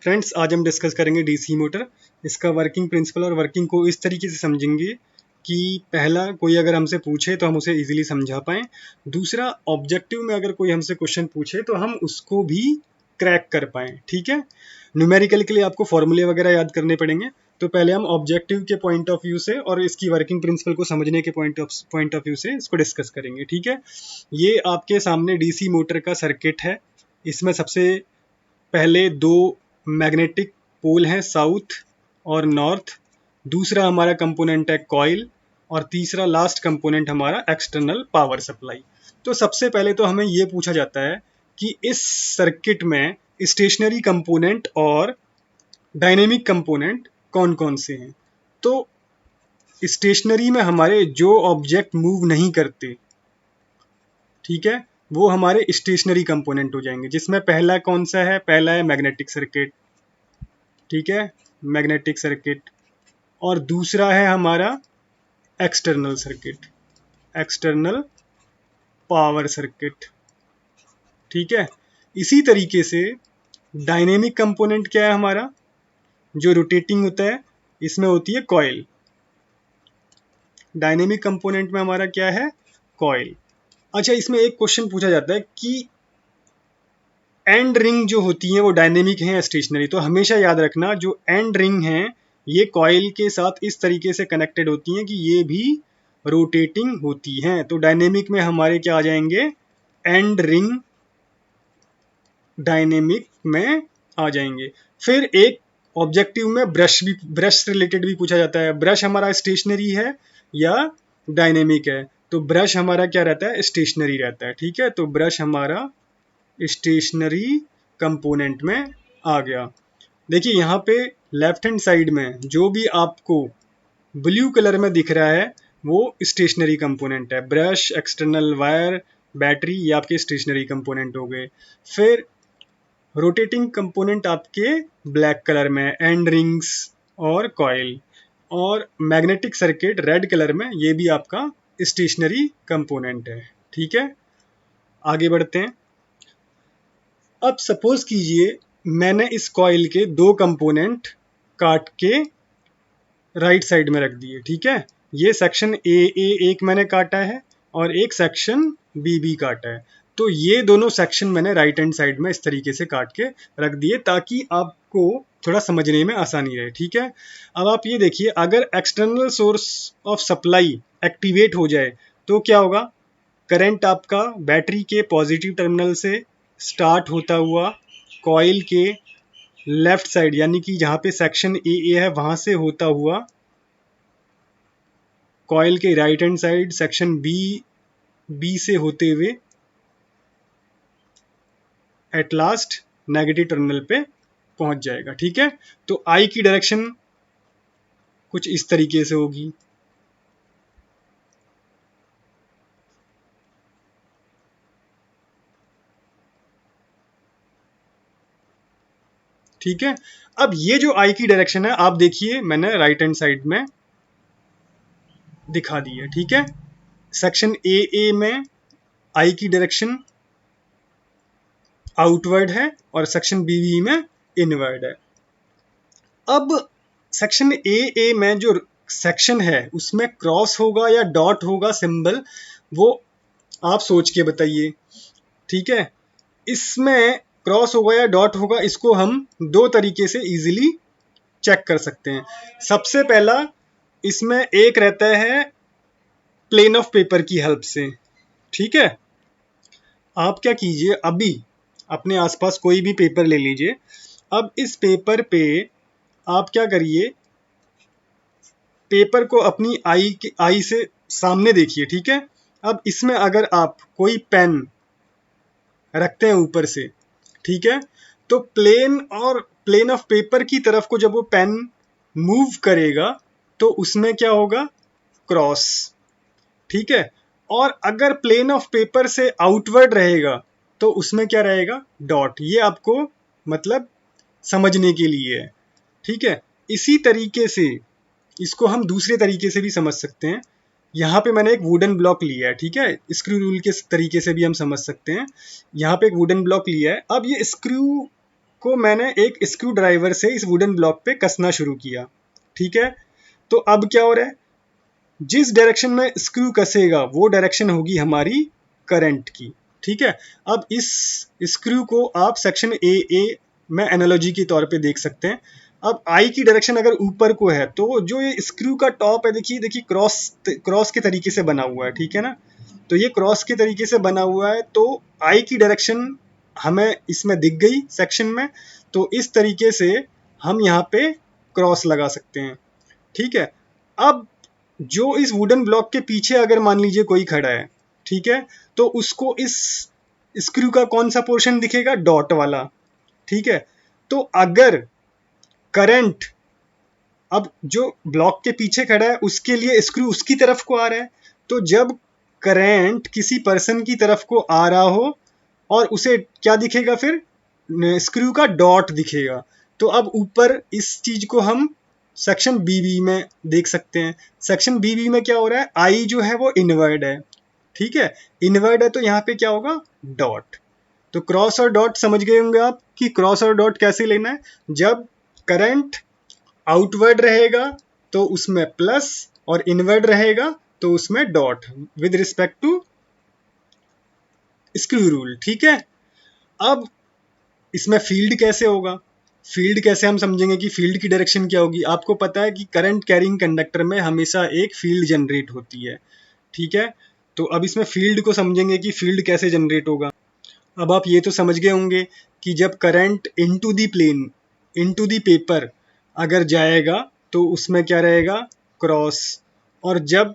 Friends, आज हम discuss करेंगे डीसी मोटर, इसका वर्किंग प्रिंसिपल और वर्किंग को इस तरीके से समझेंगे कि पहला, कोई अगर हमसे पूछे तो हम उसे इजीली समझा पाएँ। दूसरा, ऑब्जेक्टिव में अगर कोई हमसे क्वेश्चन पूछे तो हम उसको भी क्रैक कर पाएँ। ठीक है। न्यूमेरिकल के लिए आपको फॉर्मूले वगैरह याद करने पड़ेंगे, तो पहले हम ऑब्जेक्टिव के पॉइंट ऑफ व्यू से और इसकी वर्किंग प्रिंसिपल को समझने के पॉइंट ऑफ व्यू से इसको डिस्कस करेंगे। ठीक है। ये आपके सामने डीसी मोटर का सर्किट है। इसमें सबसे पहले दो मैग्नेटिक पोल हैं, साउथ और नॉर्थ। दूसरा हमारा कंपोनेंट है कॉइल, और तीसरा लास्ट कंपोनेंट हमारा एक्सटर्नल पावर सप्लाई। तो सबसे पहले तो हमें ये पूछा जाता है कि इस सर्किट में स्टेशनरी कंपोनेंट और डायनेमिक कंपोनेंट कौन कौन से हैं। तो स्टेशनरी में हमारे जो ऑब्जेक्ट मूव नहीं करते, ठीक है, वो हमारे स्टेशनरी कंपोनेंट हो जाएंगे, जिसमें पहला कौन सा है? पहला है मैग्नेटिक सर्किट। ठीक है, मैग्नेटिक सर्किट। और दूसरा है हमारा external circuit, external power circuit. ठीक है। इसी तरीके से डायनेमिक कंपोनेंट क्या है हमारा? जो रोटेटिंग होता है, इसमें होती है कॉइल। डायनेमिक कंपोनेंट में हमारा क्या है? कॉइल। अच्छा, इसमें एक क्वेश्चन पूछा जाता है कि एंड रिंग जो होती है वो डायनेमिक है या स्टेशनरी। तो हमेशा याद रखना, जो एंड रिंग है ये कॉइल के साथ इस तरीके से कनेक्टेड होती हैं कि ये भी रोटेटिंग होती हैं। तो डायनेमिक में हमारे क्या आ जाएंगे? एंड रिंग डायनेमिक में आ जाएंगे। फिर एक ऑब्जेक्टिव में ब्रश रिलेटेड भी पूछा जाता है। ब्रश हमारा स्टेशनरी है या डायनेमिक है? तो ब्रश हमारा क्या रहता है? स्टेशनरी रहता है। ठीक है, तो ब्रश हमारा स्टेशनरी कंपोनेंट में आ गया। देखिए यहाँ पे लेफ्ट हैंड साइड में जो भी आपको ब्लू कलर में दिख रहा है वो स्टेशनरी कंपोनेंट है। ब्रश, एक्सटर्नल वायर, बैटरी, ये आपके स्टेशनरी कंपोनेंट हो गए। फिर रोटेटिंग कंपोनेंट आपके ब्लैक कलर में, एंड रिंग्स और कॉइल। और मैग्नेटिक सर्किट रेड कलर में, ये भी आपका स्टेशनरी कंपोनेंट है। ठीक है, आगे बढ़ते हैं। अब सपोज कीजिए मैंने इस कॉइल के दो कंपोनेंट काट के राइट साइड में रख दिए। ठीक है, ये सेक्शन ए एक मैंने काटा है और एक सेक्शन बी काटा है। तो ये दोनों सेक्शन मैंने राइट हैंड साइड में इस तरीके से काट के रख दिए ताकि आपको थोड़ा समझने में आसानी रहे। ठीक है। अब आप ये देखिए, अगर external source of supply activate हो जाए तो क्या होगा? करंट आपका बैटरी के पॉजिटिव टर्मिनल से स्टार्ट होता हुआ कॉइल के लेफ्ट साइड, यानी कि जहां पे सेक्शन ए है वहां से होता हुआ कॉइल के right hand side section B से होते हुए एट लास्ट नेगेटिव टर्मिनल पे पहुंच जाएगा। ठीक है, तो आई की डायरेक्शन कुछ इस तरीके से होगी। ठीक है, अब ये जो आई की डायरेक्शन है आप देखिए मैंने राइट हैंड साइड में दिखा दी है। ठीक है, सेक्शन ए में आई की डायरेक्शन आउटवर्ड है और सेक्शन बी में इनवर्ड है। अब सेक्शन ए में जो सेक्शन है उसमें क्रॉस होगा या डॉट होगा सिंबल, वो आप सोच के बताइए। ठीक है, इसमें क्रॉस होगा या डॉट होगा, इसको हम दो तरीके से इजीली चेक कर सकते हैं। सबसे पहला, इसमें एक रहता है प्लेन ऑफ पेपर की हेल्प से। ठीक है, आप क्या कीजिए, अभी अपने आसपास कोई भी पेपर ले लीजिए। अब इस पेपर पे आप क्या करिए, पेपर को अपनी आई से सामने देखिए। ठीक है, अब इसमें अगर आप कोई पेन रखते हैं ऊपर से, ठीक है, तो प्लेन ऑफ पेपर की तरफ को जब वो पेन मूव करेगा तो उसमें क्या होगा? क्रॉस। ठीक है, और अगर प्लेन ऑफ पेपर से आउटवर्ड रहेगा तो उसमें क्या रहेगा? डॉट। ये आपको मतलब समझने के लिए है। ठीक है, इसी तरीके से इसको हम दूसरे तरीके से भी समझ सकते हैं। यहाँ पे मैंने एक वुडन ब्लॉक लिया है। ठीक है, स्क्रू रूल के तरीके से भी हम समझ सकते हैं। यहाँ पे एक वुडन ब्लॉक लिया है। अब ये स्क्रू को मैंने एक स्क्रू ड्राइवर से इस वुडन ब्लॉक पे कसना शुरू किया, ठीक है। तो अब क्या हो रहा है, जिस डायरेक्शन में स्क्रू कसेगा वो डायरेक्शन होगी हमारी करंट की, ठीक है। अब इस स्क्रू को आप सेक्शन ए में एनालॉजी के तौर पे देख सकते हैं। अब आई की डायरेक्शन अगर ऊपर को है तो जो ये स्क्रू का टॉप है, देखिए देखिए क्रॉस के तरीके से बना हुआ है, ठीक है ना। तो ये क्रॉस के तरीके से बना हुआ है, तो आई की डायरेक्शन हमें इसमें दिख गई सेक्शन में। तो इस तरीके से हम यहाँ पे क्रॉस लगा सकते हैं, ठीक है। अब जो इस वुडन ब्लॉक के पीछे अगर मान लीजिए कोई खड़ा है, ठीक है, तो उसको इस स्क्रू का कौन सा पोर्शन दिखेगा, डॉट वाला, ठीक है। तो अगर करंट अब जो ब्लॉक के पीछे खड़ा है उसके लिए स्क्रू उसकी तरफ को आ रहा है, तो जब करंट किसी पर्सन की तरफ को आ रहा हो और उसे क्या दिखेगा, फिर स्क्रू का डॉट दिखेगा। तो अब ऊपर इस चीज को हम सेक्शन बी में देख सकते हैं। सेक्शन बी में क्या हो रहा है, आई जो है वो इनवर्ड है, ठीक है, इनवर्ड है, तो यहाँ पे क्या होगा, डॉट। तो क्रॉस और डॉट समझ गए होंगे आप कि क्रॉस और डॉट कैसे लेना है। जब करंट आउटवर्ड रहेगा तो उसमें प्लस, और इनवर्ड रहेगा तो उसमें dot, with respect to screw rule, ठीक है। अब इसमें फील्ड कैसे होगा, फील्ड कैसे हम समझेंगे कि फील्ड की डायरेक्शन क्या होगी। आपको पता है कि करंट कैरिंग कंडक्टर में हमेशा एक फील्ड जनरेट होती है, ठीक है। तो अब इसमें फील्ड को समझेंगे कि फील्ड कैसे जनरेट होगा। अब आप ये तो समझ गए होंगे कि जब current into the plane, into the paper अगर जाएगा तो उसमें क्या रहेगा, क्रॉस। और जब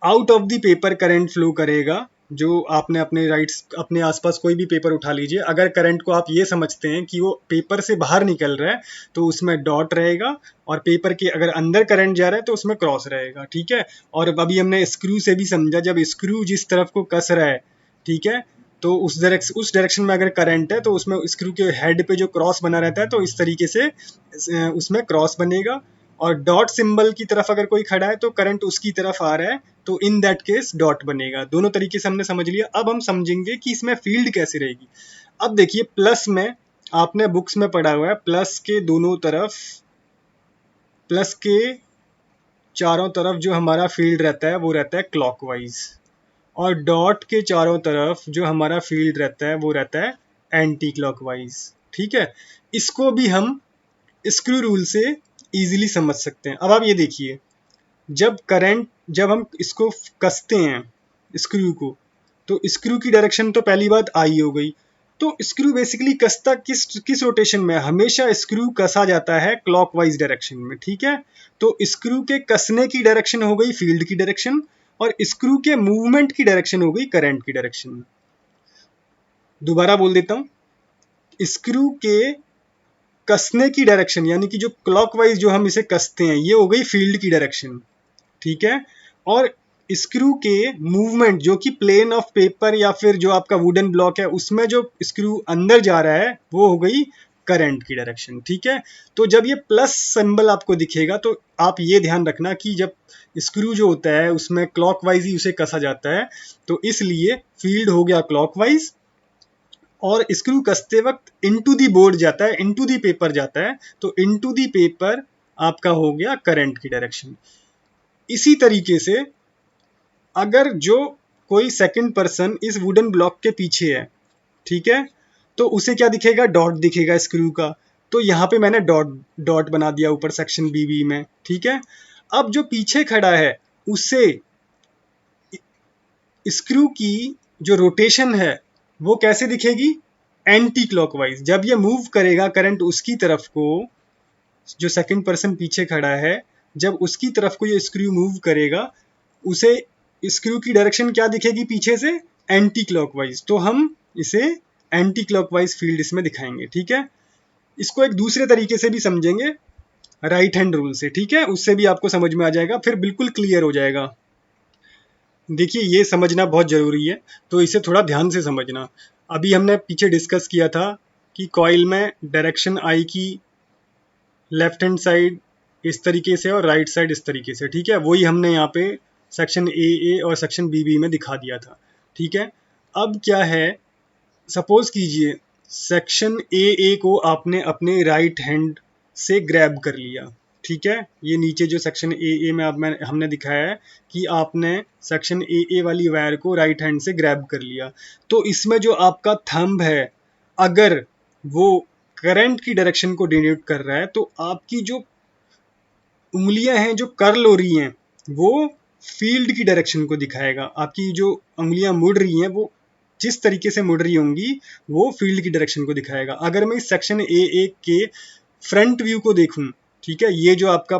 out of the paper current flow करेगा, जो आपने अपने राइट्स अपने आसपास कोई भी पेपर उठा लीजिए, अगर करंट को आप ये समझते हैं कि वो पेपर से बाहर निकल रहा है तो उसमें डॉट रहेगा, और पेपर के अगर अंदर करंट जा रहा है तो उसमें क्रॉस रहेगा, ठीक है। और अभी हमने स्क्रू से भी समझा, जब स्क्रू जिस तरफ को कस रहा है, ठीक है, तो उस डायरेक्शन में अगर करंट है तो उसमें स्क्रू के हेड पे जो क्रॉस बना रहता है तो इस तरीके से उसमें क्रॉस बनेगा। और डॉट सिंबल की तरफ अगर कोई खड़ा है तो करंट उसकी तरफ आ रहा है, तो इन दैट केस डॉट बनेगा। दोनों तरीके से हमने समझ लिया। अब हम समझेंगे कि इसमें फील्ड कैसे रहेगी। अब देखिए, प्लस में आपने बुक्स में पढ़ा हुआ है, प्लस के दोनों तरफ, प्लस के चारों तरफ जो हमारा फील्ड रहता है वो रहता है क्लॉकवाइज, और डॉट के चारों तरफ जो हमारा फील्ड रहता है वो रहता है एंटी क्लॉकवाइज, ठीक है। इसको भी हम स्क्रू रूल से इजीली समझ सकते हैं। अब आप ये देखिए, जब हम इसको कसते हैं स्क्रू को, तो स्क्रू की डायरेक्शन तो पहली बात आई हो गई। तो स्क्रू बेसिकली कसता किस रोटेशन में, हमेशा स्क्रू कसा जाता है क्लॉकवाइज डायरेक्शन में, ठीक है। तो स्क्रू के कसने की डायरेक्शन हो गई फील्ड की डायरेक्शन, और स्क्रू के मूवमेंट की डायरेक्शन हो गई करंट की डायरेक्शन। दोबारा बोल देता हूं, स्क्रू के कसने की डायरेक्शन यानी कि जो क्लॉकवाइज जो हम इसे कसते हैं ये हो गई फील्ड की डायरेक्शन, ठीक है। और स्क्रू के मूवमेंट जो कि प्लेन ऑफ पेपर या फिर जो आपका वुडन ब्लॉक है उसमें जो स्क्रू अंदर जा रहा है वो हो गई करंट की डायरेक्शन, ठीक है। तो जब ये प्लस सिंबल आपको दिखेगा तो आप ये ध्यान रखना कि जब स्क्रू जो होता है उसमें क्लॉकवाइज ही उसे कसा जाता है, तो इसलिए फील्ड हो गया क्लॉकवाइज, और स्क्रू कसते वक्त इनटू दी बोर्ड जाता है, इनटू दी पेपर जाता है, तो इनटू दी पेपर आपका हो गया करंट की डायरेक्शन। इसी तरीके से अगर जो कोई सेकंड पर्सन इस वुडन ब्लॉक के पीछे है, ठीक है, तो उसे क्या दिखेगा, डॉट दिखेगा स्क्रू का। तो यहाँ पे मैंने डॉट डॉट बना दिया ऊपर सेक्शन बी में, ठीक है। अब जो पीछे खड़ा है उसे स्क्रू की जो रोटेशन है वो कैसे दिखेगी, एंटी क्लॉकवाइज। जब ये मूव करेगा करंट उसकी तरफ को, जो सेकंड पर्सन पीछे खड़ा है, जब उसकी तरफ को ये स्क्रू मूव करेगा, उसे स्क्रू की डायरेक्शन क्या दिखेगी पीछे से, एंटी क्लॉकवाइज। तो हम इसे एंटी क्लॉकवाइज फील्ड इसमें दिखाएंगे, ठीक है। इसको एक दूसरे तरीके से भी समझेंगे, राइट हैंड रूल से, ठीक है, उससे भी आपको समझ में आ जाएगा, फिर बिल्कुल क्लियर हो जाएगा। देखिए, ये समझना बहुत ज़रूरी है, तो इसे थोड़ा ध्यान से समझना। अभी हमने पीछे डिस्कस किया था कि कॉइल में डायरेक्शन आई की लेफ्ट हैंड साइड इस तरीके से और राइट साइड इस तरीके से, ठीक है। वही हमने यहाँ पे सेक्शन ए और सेक्शन बी में दिखा दिया था, ठीक है। अब क्या है, सपोज कीजिए सेक्शन ए को आपने अपने राइट हैंड से ग्रैब कर लिया, ठीक है। ये नीचे जो सेक्शन ए में हमने दिखाया है कि आपने सेक्शन ए वाली वायर को राइट हैंड से ग्रैब कर लिया। तो इसमें जो आपका थंब है, अगर वो करंट की डायरेक्शन को डिनोट कर रहा है, तो आपकी जो उंगलियां हैं जो कर्ल हो रही हैं, वो फील्ड की डायरेक्शन को दिखाएगा। आपकी जो उंगलियां मुड़ रही हैं, वो जिस तरीके से मुड़ रही होंगी वो फील्ड की डायरेक्शन को दिखाएगा। अगर मैं इस सेक्शन ए के फ्रंट व्यू को देखूं, ठीक है, ये जो आपका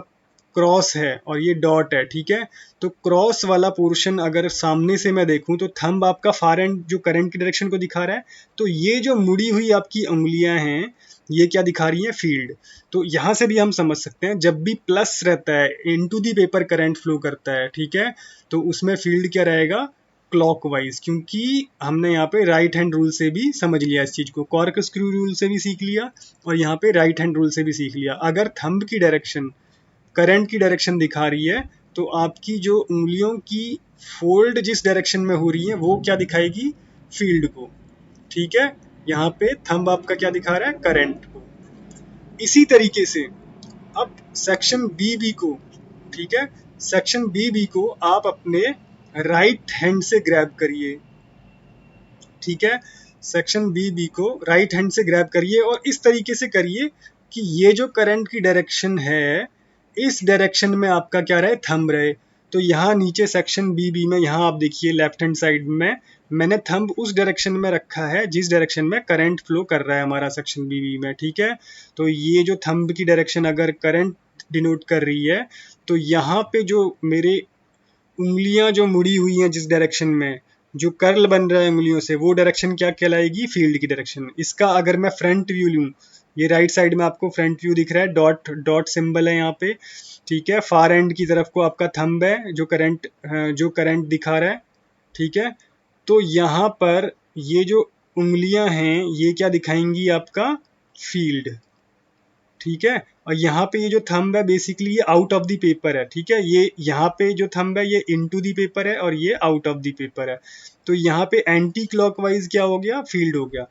क्रॉस है और ये डॉट है, ठीक है, तो क्रॉस वाला पोर्शन अगर सामने से मैं देखूं तो थंब आपका फार एंड जो करंट की डायरेक्शन को दिखा रहा है, तो ये जो मुड़ी हुई आपकी उंगलियां हैं ये क्या दिखा रही हैं, फील्ड। तो यहां से भी हम समझ सकते हैं जब भी प्लस रहता है, into the paper current flow करता है, ठीक है, तो उसमें फील्ड क्या रहेगा, क्लॉकवाइज, क्योंकि हमने यहाँ पे राइट हैंड रूल से भी समझ लिया इस चीज को, कॉर्क स्क्रू रूल से भी सीख लिया और यहाँ पे राइट हैंड रूल से भी सीख लिया। अगर थंब की डायरेक्शन करंट की डायरेक्शन दिखा रही है, तो आपकी जो उंगलियों की फोल्ड जिस डायरेक्शन में हो रही है वो क्या दिखाएगी, फील्ड को, ठीक है। यहाँ पे थंब आपका क्या दिखा रहा है, करंट को। इसी तरीके से अब सेक्शन बी को, ठीक है, सेक्शन बी को आप अपने राइट हैंड से ग्रैब करिए, ठीक है। सेक्शन बी को राइट हैंड से ग्रैब करिए और इस तरीके से करिए कि ये जो करंट की डायरेक्शन है, इस डायरेक्शन में आपका क्या रहे, थंब रहे। तो यहाँ नीचे सेक्शन बी में यहाँ आप देखिए लेफ्ट हैंड साइड में मैंने थंब उस डायरेक्शन में रखा है जिस डायरेक्शन में करंट फ्लो कर रहा है हमारा सेक्शन बी में, ठीक है। तो ये जो थंब की डायरेक्शन अगर करंट डिनोट कर रही है, तो यहाँ पे जो मेरे उंगलियां जो मुड़ी हुई हैं जिस डायरेक्शन में, जो कर्ल बन रहा है उंगलियों से, वो डायरेक्शन क्या कहलाएगी, फील्ड की डायरेक्शन। इसका अगर मैं फ्रंट व्यू लूँ, ये राइट साइड में आपको फ्रंट व्यू दिख रहा है, डॉट डॉट सिंबल है यहाँ पे, ठीक है। फार एंड की तरफ को आपका थंब है जो करंट दिखा रहा है, ठीक है। तो यहाँ पर ये जो उंगलियां हैं ये क्या दिखाएंगी, आपका फील्ड, ठीक है। और यहाँ पे ये जो थंब है बेसिकली ये आउट ऑफ द पेपर है, ठीक है। ये यहाँ पे जो थंब है ये इनटू द पेपर है और ये आउट ऑफ द पेपर है। तो यहाँ पे एंटी क्लॉकवाइज क्या हो गया, फील्ड हो गया,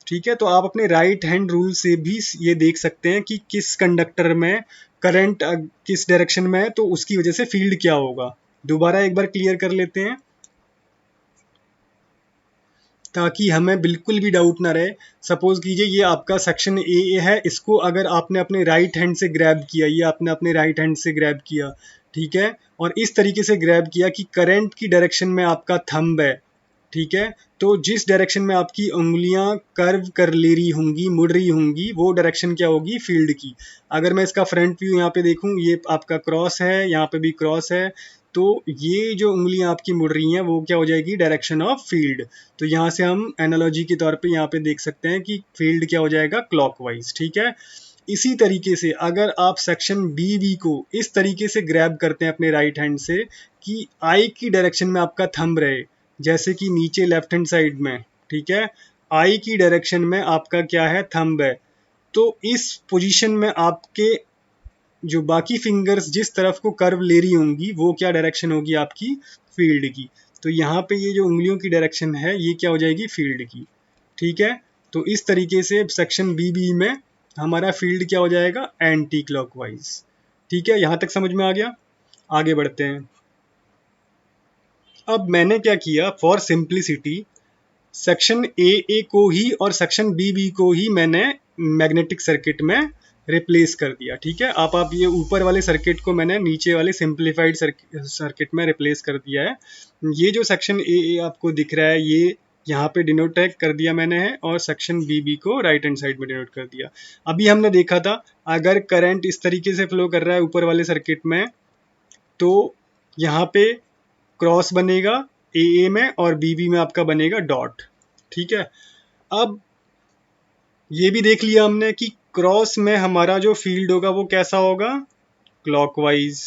ठीक है। तो आप अपने राइट हैंड रूल से भी ये देख सकते हैं कि किस कंडक्टर में करंट किस डायरेक्शन में है, तो उसकी वजह से फील्ड क्या होगा। दोबारा एक बार क्लियर कर लेते हैं ताकि हमें बिल्कुल भी डाउट ना रहे। सपोज कीजिए ये आपका सेक्शन ए है, इसको अगर आपने अपने राइट हैंड से ग्रैब किया, ये आपने अपने राइट हैंड से ग्रैब किया, ठीक है, और इस तरीके से ग्रैब किया कि करंट की डायरेक्शन में आपका थंब है, ठीक है। तो जिस डायरेक्शन में आपकी उंगलियां कर्व कर ले रही होंगी, मुड़ रही होंगी, वो डायरेक्शन क्या होगी, फील्ड की। अगर मैं इसका फ्रंट व्यू यहाँ पे देखूं, ये आपका क्रॉस है, यहाँ पे भी क्रॉस है, तो ये जो उंगलियां आपकी मुड़ रही हैं वो क्या हो जाएगी, डायरेक्शन ऑफ फील्ड। तो यहाँ से हम एनालॉजी के तौर पे यहाँ पे देख सकते हैं कि फील्ड क्या हो जाएगा, क्लॉकवाइज, ठीक है। इसी तरीके से अगर आप सेक्शन बी को इस तरीके से ग्रैब करते हैं अपने राइट हैंड से कि आई की डायरेक्शन में आपका थंब रहे, जैसे कि नीचे लेफ्ट हैंड साइड में, ठीक है, आई की डायरेक्शन में आपका क्या है, थंब है, तो इस पोजीशन में आपके जो बाकी फिंगर्स जिस तरफ को कर्व ले रही होंगी वो क्या डायरेक्शन होगी, आपकी फील्ड की। तो यहाँ पे ये जो उंगलियों की डायरेक्शन है ये क्या हो जाएगी, फील्ड की, ठीक है। तो इस तरीके से सेक्शन बी में हमारा फील्ड क्या हो जाएगा, एंटी क्लॉकवाइज, ठीक है। यहाँ तक समझ में आ गया, आगे बढ़ते हैं। अब मैंने क्या किया, फॉर सिंप्लिसिटी सेक्शन ए को ही और सेक्शन बी को ही मैंने मैग्नेटिक सर्किट में रिप्लेस कर दिया, ठीक है। आप ये ऊपर वाले सर्किट को मैंने नीचे वाले सिंप्लीफाइड सर्किट में रिप्लेस कर दिया है। ये जो सेक्शन ए आपको दिख रहा है ये यहाँ पे डिनोट कर दिया मैंने है, और सेक्शन बी को राइट हैंड साइड में डिनोट कर दिया। अभी हमने देखा था अगर करंट इस तरीके से फ्लो कर रहा है ऊपर वाले सर्किट में, तो यहाँ पे क्रॉस बनेगा ए में और बी में आपका बनेगा डॉट, ठीक है। अब ये भी देख लिया हमने कि क्रॉस में हमारा जो फील्ड होगा वो कैसा होगा, क्लॉकवाइज,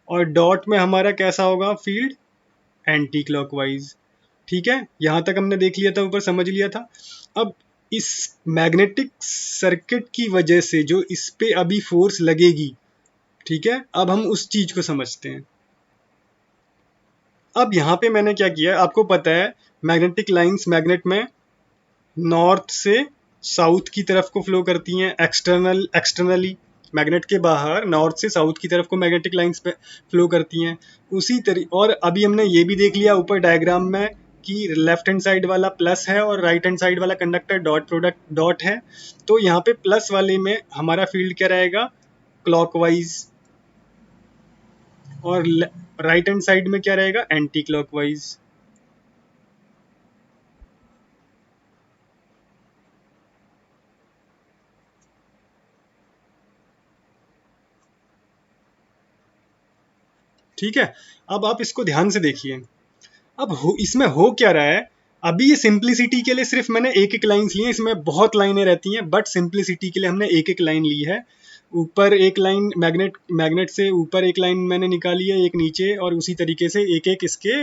और डॉट में हमारा कैसा होगा फील्ड, एंटी क्लॉकवाइज, ठीक है। यहां तक हमने देख लिया था, ऊपर समझ लिया था। अब इस मैग्नेटिक सर्किट की वजह से जो इस पे अभी फोर्स लगेगी, ठीक है, अब हम उस चीज को समझते हैं। अब यहाँ पे मैंने क्या किया, आपको पता है मैग्नेटिक लाइंस मैग्नेट में नॉर्थ से साउथ की तरफ को फ्लो करती हैं, एक्सटर्नली मैग्नेट के बाहर नॉर्थ से साउथ की तरफ को मैग्नेटिक लाइंस पे फ्लो करती हैं। उसी तरीके, और अभी हमने ये भी देख लिया ऊपर डायग्राम में कि लेफ्ट हैंड साइड वाला प्लस है और राइट हैंड साइड वाला कंडक्टर डॉट प्रोडक्ट डॉट है। तो यहाँ पे प्लस वाले में हमारा फील्ड क्या रहेगा, क्लॉकवाइज, और राइट हैंड साइड में क्या रहेगा, एंटी क्लॉकवाइज। ठीक है, अब आप इसको ध्यान से देखिए। अब इसमें हो क्या रहा है, अभी ये सिंप्लिसिटी के लिए सिर्फ मैंने एक एक लाइन ली है, इसमें बहुत लाइनें रहती हैं बट सिंप्लिसिटी के लिए हमने एक एक लाइन ली है। ऊपर एक लाइन मैग्नेट से ऊपर एक लाइन मैंने निकाली है, एक नीचे, और उसी तरीके से एक एक इसके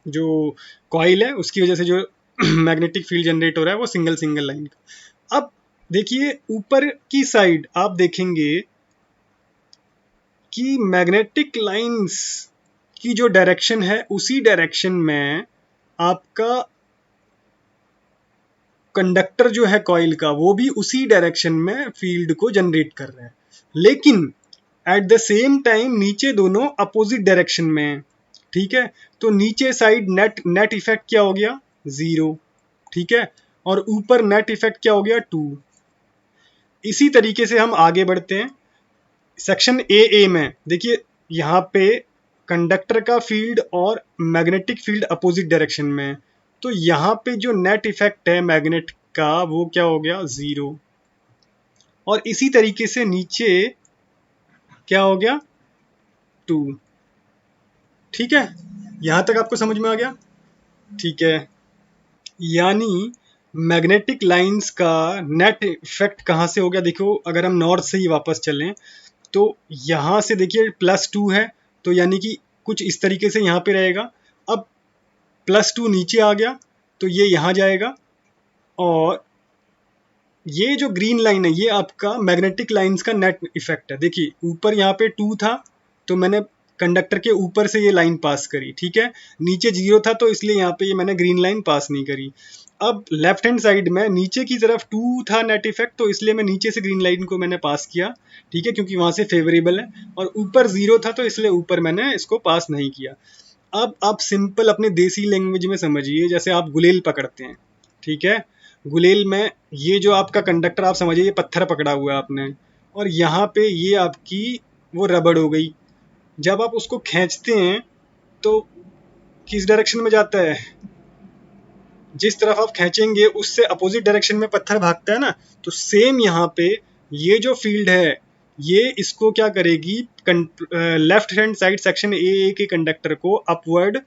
जो कॉइल है उसकी वजह से जो मैग्नेटिक फील्ड जनरेट हो रहा है वो सिंगल सिंगल लाइन का। अब देखिए ऊपर की साइड आप देखेंगे कि मैग्नेटिक लाइंस की जो डायरेक्शन है उसी डायरेक्शन में आपका कंडक्टर जो है कॉइल का वो भी उसी डायरेक्शन में फील्ड को जनरेट कर रहा है, लेकिन एट द सेम टाइम नीचे दोनों अपोजिट डायरेक्शन में है। ठीक है, तो नीचे साइड नेट नेट इफेक्ट क्या हो गया, 0। ठीक है, और ऊपर नेट इफेक्ट क्या हो गया, 2। इसी तरीके से हम आगे बढ़ते हैं सेक्शन ए में। देखिए यहाँ पे कंडक्टर का फील्ड और मैग्नेटिक फील्ड अपोजिट डायरेक्शन में है, तो यहाँ पे जो नेट इफेक्ट है मैग्नेट का वो क्या हो गया, 0। और इसी तरीके से नीचे क्या हो गया, 2। ठीक है, यहां तक आपको समझ में आ गया। ठीक है, यानी मैग्नेटिक लाइंस का नेट इफेक्ट कहाँ से हो गया, देखो अगर हम नॉर्थ से ही वापस चलें तो यहाँ से देखिए +2 है, तो यानी कि कुछ इस तरीके से यहाँ पे रहेगा। अब +2 नीचे आ गया तो ये यहाँ जाएगा, और ये जो ग्रीन लाइन है ये आपका मैग्नेटिक लाइंस का नेट इफेक्ट है। देखिए ऊपर यहाँ पे 2 था तो मैंने कंडक्टर के ऊपर से ये लाइन पास करी, ठीक है, नीचे 0 था तो इसलिए यहाँ पे ये मैंने ग्रीन लाइन पास नहीं करी। अब लेफ्ट हैंड साइड में नीचे की तरफ 2 था नेट इफेक्ट, तो इसलिए मैं नीचे से ग्रीन लाइन को मैंने पास किया, ठीक है, क्योंकि वहां से फेवरेबल है, और ऊपर 0 था तो इसलिए ऊपर मैंने इसको पास नहीं किया। अब आप सिंपल अपने देसी लैंग्वेज में समझिए, जैसे आप गुलेल पकड़ते हैं, ठीक है, गुलेल में ये जो आपका कंडक्टर आप समझिए ये पत्थर पकड़ा हुआ है आपने, और यहाँ पे ये आपकी वो रबड़ हो गई। जब आप उसको खींचते हैं तो किस डायरेक्शन में जाता है, जिस तरफ आप खींचेंगे उससे अपोजिट डायरेक्शन में पत्थर भागता है ना। तो सेम यहाँ पे ये जो फील्ड है ये इसको क्या करेगी, left hand side section A के कंडक्टर को अपवर्ड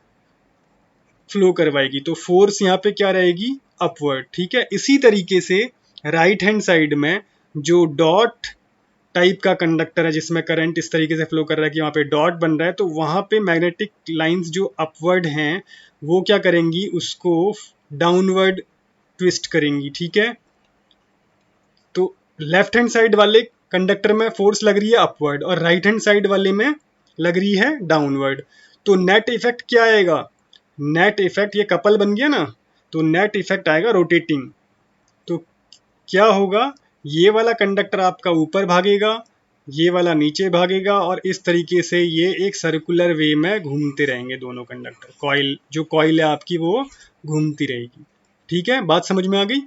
फ्लो करवाएगी, तो फोर्स यहाँ पे क्या रहेगी, अपवर्ड। ठीक है, इसी तरीके से राइट हैंड साइड में जो डॉट टाइप का कंडक्टर है जिसमें करंट इस तरीके से फ्लो कर रहा है कि वहाँ पे डॉट बन रहा है, तो वहाँ पे मैग्नेटिक लाइंस जो अपवर्ड हैं वो क्या करेंगी, उसको डाउनवर्ड ट्विस्ट करेंगी। ठीक है, तो लेफ्ट हैंड साइड वाले कंडक्टर में फोर्स लग रही है अपवर्ड और राइट हैंड साइड वाले में लग रही है डाउनवर्ड। तो नेट इफेक्ट क्या आएगा, नेट इफेक्ट, ये कपल बन गया ना, तो नेट इफेक्ट आएगा रोटेटिंग। तो क्या होगा, ये वाला कंडक्टर आपका ऊपर भागेगा, ये वाला नीचे भागेगा, और इस तरीके से ये एक सर्कुलर वे में घूमते रहेंगे दोनों कंडक्टर, कॉइल जो कॉइल है आपकी वो घूमती रहेगी। ठीक है, बात समझ में आ गई।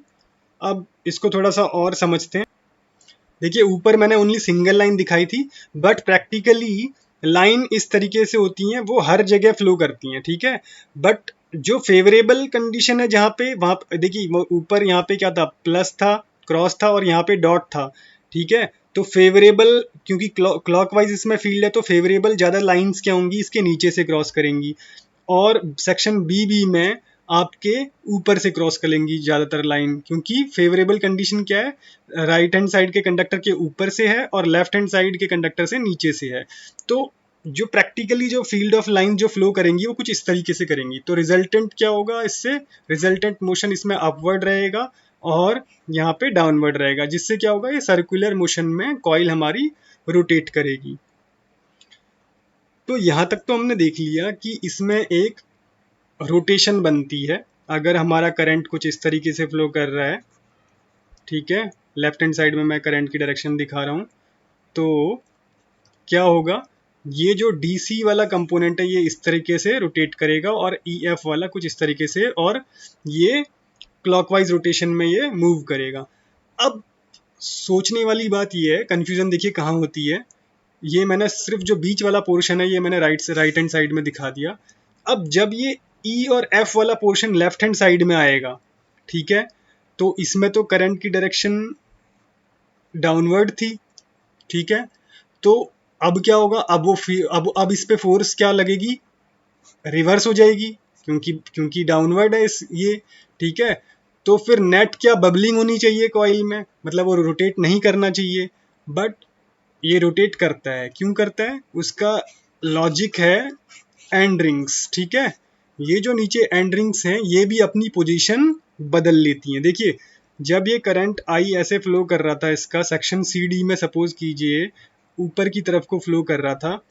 अब इसको थोड़ा सा और समझते हैं। देखिए ऊपर मैंने ओनली सिंगल लाइन दिखाई थी, बट प्रैक्टिकली लाइन इस तरीके से होती हैं, वो हर जगह फ्लो करती हैं। ठीक है, बट जो फेवरेबल कंडीशन है जहाँ पे, वहाँ देखिए ऊपर यहाँ पे क्या था, प्लस था, क्रॉस था, और यहाँ पे डॉट था। ठीक है, तो फेवरेबल, क्योंकि क्लॉकवाइज इसमें फील्ड है तो फेवरेबल ज़्यादा लाइंस क्या होंगी, इसके नीचे से क्रॉस करेंगी, और सेक्शन बी में आपके ऊपर से क्रॉस करेंगी ज़्यादातर लाइन, क्योंकि फेवरेबल कंडीशन क्या है, राइट हैंड साइड के कंडक्टर के ऊपर से है और लेफ्ट हैंड साइड के कंडक्टर से नीचे से है। तो जो प्रैक्टिकली जो फील्ड ऑफ लाइन जो फ्लो करेंगी वो कुछ इस तरीके से करेंगी। तो रिजल्टेंट क्या होगा, इससे रिजल्टेंट मोशन इसमें अपवर्ड रहेगा और यहाँ पे डाउनवर्ड रहेगा, जिससे क्या होगा, ये सर्कुलर मोशन में कॉइल हमारी रोटेट करेगी। तो यहाँ तक तो हमने देख लिया कि इसमें एक रोटेशन बनती है अगर हमारा करंट कुछ इस तरीके से फ्लो कर रहा है। ठीक है, लेफ्ट हैंड साइड में मैं करंट की डायरेक्शन दिखा रहा हूँ। तो क्या होगा, ये जो DC वाला कंपोनेंट है ये इस तरीके से रोटेट करेगा और EF वाला कुछ इस तरीके से, और ये क्लॉकवाइज रोटेशन में ये मूव करेगा। अब सोचने वाली बात ये है, कंफ्यूजन देखिए कहाँ होती है। ये मैंने सिर्फ जो बीच वाला पोर्शन है ये मैंने राइट हैंड साइड में दिखा दिया। अब जब ये E और F वाला पोर्शन लेफ्ट हैंड साइड में आएगा, ठीक है, तो इसमें तो करंट की डायरेक्शन डाउनवर्ड थी, ठीक है, तो अब क्या होगा, अब वो अब इस पे फोर्स क्या लगेगी, रिवर्स हो जाएगी, क्योंकि क्योंकि डाउनवर्ड है इस ये, ठीक है। तो फिर नेट क्या बबलिंग होनी चाहिए कॉइल में, मतलब वो रोटेट नहीं करना चाहिए, बट ये रोटेट करता है। क्यों करता है, उसका लॉजिक है एंड रिंग्स, ठीक है। ये जो नीचे एंड रिंग्स हैं ये भी अपनी पोजीशन बदल लेती हैं। देखिए, जब ये करंट आई ऐसे फ्लो कर रहा था, इसका सेक्शन CD में सपोज कीजिए ऊपर की तरफ को फ्लो कर रहा था,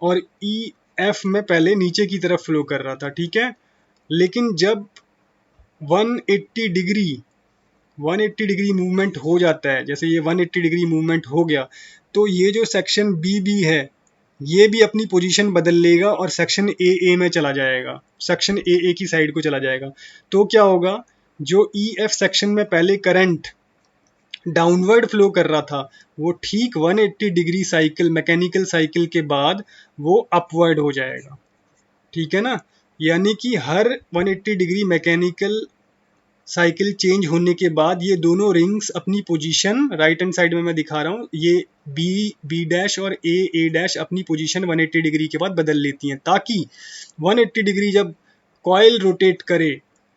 और EF में पहले नीचे की तरफ फ्लो कर रहा था, ठीक है। लेकिन जब 180 डिग्री 180 डिग्री मूवमेंट हो जाता है, जैसे ये 180 डिग्री मूवमेंट हो गया, तो ये जो सेक्शन BB है ये भी अपनी पोजीशन बदल लेगा और सेक्शन AA में चला जाएगा, सेक्शन AA की साइड को चला जाएगा। तो क्या होगा, जो EF सेक्शन में पहले करंट डाउनवर्ड फ्लो कर रहा था, वो ठीक 180 डिग्री साइकिल, मैकेनिकल साइकिल के बाद वो अपवर्ड हो जाएगा, ठीक है ना। यानी कि हर 180 डिग्री मैकेनिकल साइकिल चेंज होने के बाद ये दोनों रिंग्स अपनी पोजीशन, राइट हैंड साइड में मैं दिखा रहा हूँ, ये B डैश और A डैश अपनी पोजीशन 180 डिग्री के बाद बदल लेती हैं, ताकि 180 डिग्री जब कॉइल रोटेट करे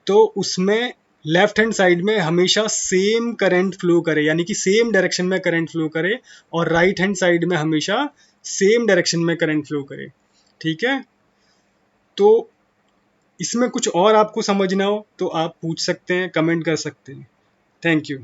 तो उसमें लेफ्ट हैंड साइड में हमेशा सेम करंट फ्लो करे, यानी कि सेम डायरेक्शन में करंट फ्लो करे, और राइट हैंड साइड में हमेशा सेम डायरेक्शन में करंट फ्लो करे, ठीक है। तो इसमें कुछ और आपको समझना हो तो आप पूछ सकते हैं, कमेंट कर सकते हैं। Thank you.